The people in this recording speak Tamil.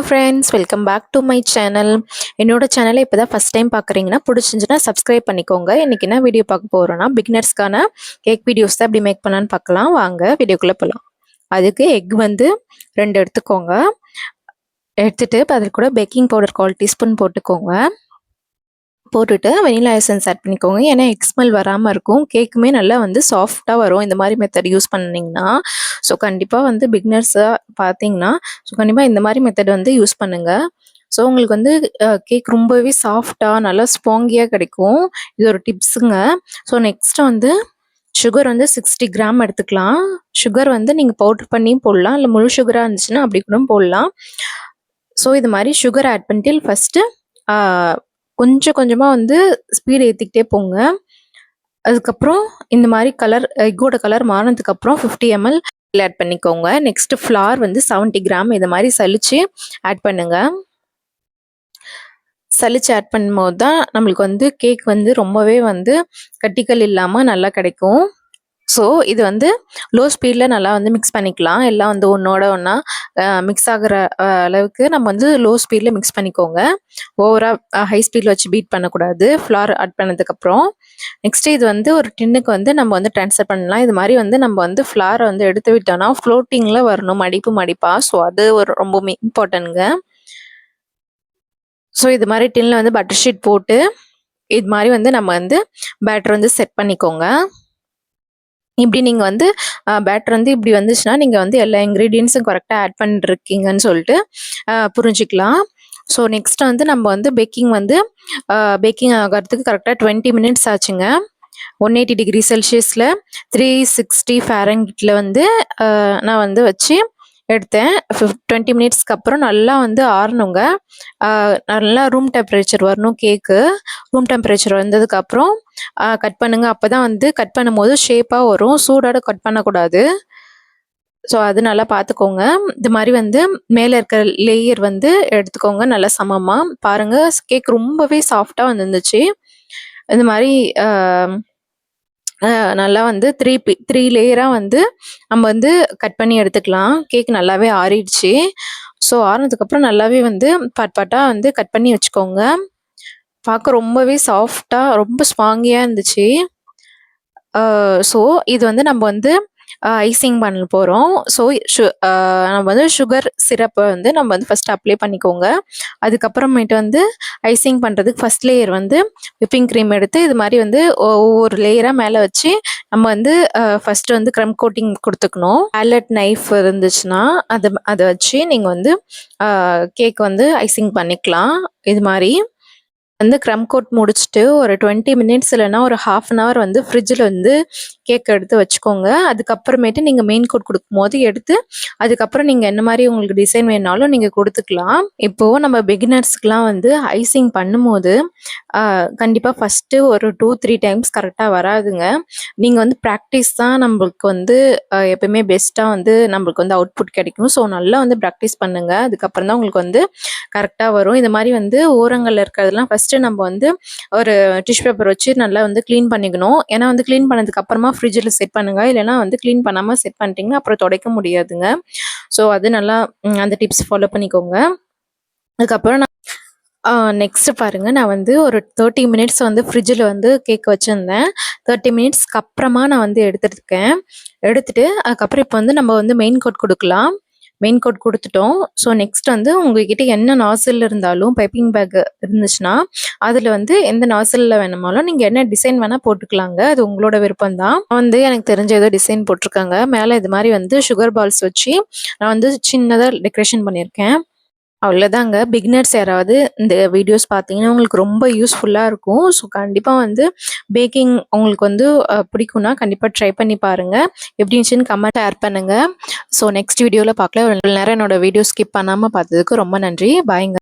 Hello friends, welcome back to my channel. என்னோட சேனலை இப்போ தான் ஃபஸ்ட் டைம் பார்க்குறீங்கன்னா பிடிச்சிருந்துச்சுன்னா சப்ஸ்கிரைப் பண்ணிக்கோங்க. இன்றைக்கி என்ன வீடியோ பார்க்க போகிறோன்னா பிகினர்ஸ்க்கான கேக் வீடியோஸ் தான் எப்படி மேக் பண்ணலான்னு பார்க்கலாம். வாங்க வீடியோக்குள்ளே போகலாம். அதுக்கு எக் வந்து 2 எடுத்துக்கோங்க. எடுத்துகிட்டு அதில் கூட பேக்கிங் பவுடர் 1/4 டீஸ்பூன் போட்டுக்கோங்க. போட்டுட்டு வெனிலா எசன்ஸ் ஆட் பண்ணிக்கோங்க. ஏன்னா எக் ஸ்மெல் வராமல் இருக்கும். கேக்குமே நல்லா வந்து சாஃப்டாக வரும் இந்த மாதிரி மெத்தட் யூஸ் பண்ணிங்கன்னா. ஸோ கண்டிப்பாக வந்து பிகினர்ஸாக பார்த்தீங்கன்னா கண்டிப்பாக இந்த மாதிரி மெத்தட் வந்து யூஸ் பண்ணுங்கள். ஸோ உங்களுக்கு வந்து கேக் ரொம்பவே சாஃப்டாக நல்லா ஸ்பாங்கியாக கிடைக்கும். இது ஒரு டிப்ஸுங்க. ஸோ நெக்ஸ்ட் வந்து சுகர் வந்து 60 கிராம் எடுத்துக்கலாம். சுகர் வந்து நீங்கள் பவுடர் பண்ணியும் போடலாம், இல்லை முழு சுகராக இருந்துச்சுன்னா அப்படி கூட போடலாம். ஸோ இது மாதிரி சுகர் ஆட் பண்ணிட்டு ஃபஸ்ட்டு கொஞ்சம் கொஞ்சமாக வந்து ஸ்பீடு ஏற்றிக்கிட்டே போங்க. அதுக்கப்புறம் இந்த மாதிரி எக்கோட கலர் மாறினதுக்கப்புறம் 50 ml ஆட் பண்ணிக்கோங்க. நெக்ஸ்ட்டு ஃப்ளார் வந்து 70 கிராம் இது மாதிரி சலிச்சு ஆட் பண்ணுங்க. சலிச்சு ஆட் பண்ணும்போது தான் நம்மளுக்கு வந்து கேக் வந்து ரொம்பவே வந்து கட்டிகள் இல்லாமல் நல்லா கிடைக்கும். ஸோ இது வந்து லோ ஸ்பீடில் நல்லா வந்து மிக்ஸ் பண்ணிக்கலாம். எல்லாம் வந்து ஒன்றோட ஒன்றா மிக்ஸ் ஆகிற அளவுக்கு நம்ம வந்து லோ ஸ்பீடில் மிக்ஸ் பண்ணிக்கோங்க. ஓவராக ஹை ஸ்பீடில் வச்சு பீட் பண்ணக்கூடாது ஃப்ளார் ஆட் பண்ணதுக்கப்புறம். நெக்ஸ்ட்டு இது வந்து ஒரு டின்னுக்கு வந்து நம்ம வந்து ட்ரான்ஸ்ஃபர் பண்ணலாம். இது மாதிரி வந்து நம்ம வந்து ஃப்ளாரை வந்து எடுத்து விட்டோம்னா ஃப்ளோட்டிங்கில் வரணும், மடிப்பாக. ஸோ அது ஒரு ரொம்ப இம்பார்ட்டன்ட்ங்க. ஸோ இது மாதிரி டின்னில் வந்து பட்டர் ஷீட் போட்டு இது மாதிரி வந்து நம்ம வந்து பேட்டர் வந்து செட் பண்ணிக்கோங்க. இப்படி நீங்கள் வந்து பேட்டர் வந்து இப்படி வந்துச்சுன்னா நீங்கள் வந்து எல்லா இன்க்ரீடியன்ஸும் கரெக்டாக ஆட் பண்ணிருக்கீங்கன்னு சொல்லிட்டு புரிஞ்சுக்கலாம். ஸோ நெக்ஸ்ட் வந்து நம்ம வந்து பேக்கிங் ஆகிறதுக்கு கரெக்டாக 20 மினிட்ஸ் ஆச்சுங்க. 180 டிகிரி செல்சியஸில் 360 ஃபாரன்ஹீட்டில் வந்து நான் வந்து வச்சு எடுத்தேன். 20 மினிட்ஸ்க்கு அப்புறம் நல்லா வந்து ஆறணுங்க. நல்லா ரூம் டெம்பரேச்சர் வரணும் கேக்கு. ரூம் டெம்பரேச்சர் வந்ததுக்கப்புறம் கட் பண்ணுங்க. அப்போ தான் வந்து கட் பண்ணும்போது ஷேப்பாக வரும். சூடோட கட் பண்ணக்கூடாது. ஸோ அது நல்லா பார்த்துக்கோங்க. இது மாதிரி வந்து மேலே இருக்கிற லேயர் வந்து எடுத்துக்கோங்க நல்லா சமமாக. பாருங்கள், கேக் ரொம்பவே சாஃப்டாக வந்துருந்துச்சு. இந்த மாதிரி நல்லா வந்து 3 லேயராக வந்து நம்ம வந்து கட் பண்ணி எடுத்துக்கலாம். கேக் நல்லாவே ஆறிடுச்சு. ஸோ ஆறினதுக்கப்புறம் நல்லாவே வந்து பார்ட்டாக வந்து கட் பண்ணி வச்சுக்கோங்க. பார்க்க ரொம்பவே சாஃப்டாக ரொம்ப ஸ்பாங்கியாக இருந்துச்சு. ஸோ இது வந்து நம்ம வந்து ஐசிங் பண்ண போகிறோம். ஸோ நம்ம வந்து சுகர் சிரப்பை வந்து நம்ம வந்து ஃபஸ்ட் அப்ளை பண்ணிக்கோங்க. அதுக்கப்புறமேட்டு வந்து ஐசிங் பண்ணுறதுக்கு ஃபஸ்ட் லேயர் வந்து விப்பிங் க்ரீம் எடுத்து இது மாதிரி வந்து ஒவ்வொரு லேயராக மேலே வச்சு நம்ம வந்து ஃபஸ்ட்டு வந்து க்ரம் கோட்டிங் கொடுத்துக்கணும். பேலட் நைஃப் இருந்துச்சுன்னா அதை வச்சு நீங்கள் வந்து கேக் வந்து ஐசிங் பண்ணிக்கலாம். இது மாதிரி வந்து க்ரம் கோட் முடிச்சுட்டு ஒரு 20 மினிட்ஸ் இல்லைன்னா ஒரு 1/2 அன் ஹவர் வந்து ஃப்ரிட்ஜில் வந்து கேக் எடுத்து வச்சுக்கோங்க. அதுக்கப்புறமேட்டு நீங்கள் மெயின் கோட் கொடுக்கும்போது எடுத்து அதுக்கப்புறம் நீங்கள் என்ன மாதிரி உங்களுக்கு டிசைன் வேணாலும் நீங்கள் கொடுத்துக்கலாம். இப்போது நம்ம பிகினர்ஸ்க்குலாம் வந்து ஐசிங் பண்ணும்போது கண்டிப்பாக ஃபஸ்ட்டு ஒரு 2-3 டைம்ஸ் கரெக்டாக வராதுங்க. நீங்கள் வந்து ப்ராக்டிஸ் தான் நம்மளுக்கு வந்து எப்பயுமே பெஸ்ட்டாக வந்து நம்மளுக்கு வந்து அவுட்புட் கிடைக்கும். ஸோ நல்லா வந்து ப்ராக்டிஸ் பண்ணுங்கள். அதுக்கப்புறம் தான் உங்களுக்கு வந்து கரெக்டாக வரும். இந்த மாதிரி வந்து ஓரங்களில் இருக்கிறதெல்லாம் ஃபஸ்ட்டு நம்ம வந்து ஒரு டிஷ்யூ பேப்பர் வச்சு நல்லா வந்து க்ளீன் பண்ணிக்கணும். ஏன்னா வந்து க்ளீன் பண்ணதுக்கு அப்புறமா ஃப்ரிட்ஜில் செட் பண்ணுங்கள். இல்லைனா வந்து க்ளீன் பண்ணாமல் செட் பண்ணிட்டீங்கன்னா அப்புறம் துடைக்க முடியாதுங்க. ஸோ அது நல்லா அந்த டிப்ஸ் ஃபாலோ பண்ணிக்கோங்க. அதுக்கப்புறம் நெக்ஸ்ட்டு பாருங்கள், நான் வந்து ஒரு 30 மினிட்ஸ் வந்து ஃப்ரிட்ஜில் வந்து கேக் வச்சுருந்தேன். 30 மினிட்ஸ்க்கு அப்புறமா நான் வந்து எடுத்துட்டு அதுக்கப்புறம் இப்போ வந்து நம்ம வந்து மெயின் கோட் கொடுக்கலாம். மெயின் கோட் கொடுத்துட்டோம். ஸோ நெக்ஸ்ட் வந்து உங்ககிட்ட என்ன நாசில் இருந்தாலும் பைப்பிங் பேக் இருந்துச்சுன்னா அதில் வந்து எந்த நாசிலில் வேணுமாலும் நீங்கள் என்ன டிசைன் வேணால் போட்டுக்கலாங்க. அது உங்களோட விருப்பம் தான். வந்து எனக்கு தெரிஞ்ச ஏதோ டிசைன் போட்டிருக்காங்க. மேலே இது மாதிரி வந்து சுகர் பால்ஸ் வச்சு நான் வந்து சின்னதாக டெக்கரேஷன் பண்ணியிருக்கேன். அவ்வளோதாங்க. பிகினர்ஸ் யாராவது இந்த வீடியோஸ் பார்த்தீங்கன்னா உங்களுக்கு ரொம்ப யூஸ்ஃபுல்லாக இருக்கும். ஸோ கண்டிப்பாக வந்து பேக்கிங் உங்களுக்கு வந்து பிடிக்கும்னா கண்டிப்பாக ட்ரை பண்ணி பாருங்கள். எப்படி இருந்துச்சுன்னு கமெண்ட் ஷேர் பண்ணுங்கள். ஸோ நெக்ஸ்ட் வீடியோவில் பார்க்கலாம். இவ்வளோ நேரம் என்னோட வீடியோ ஸ்கிப் பண்ணாமல் பார்த்ததுக்கு ரொம்ப நன்றி. பாய்ங்க.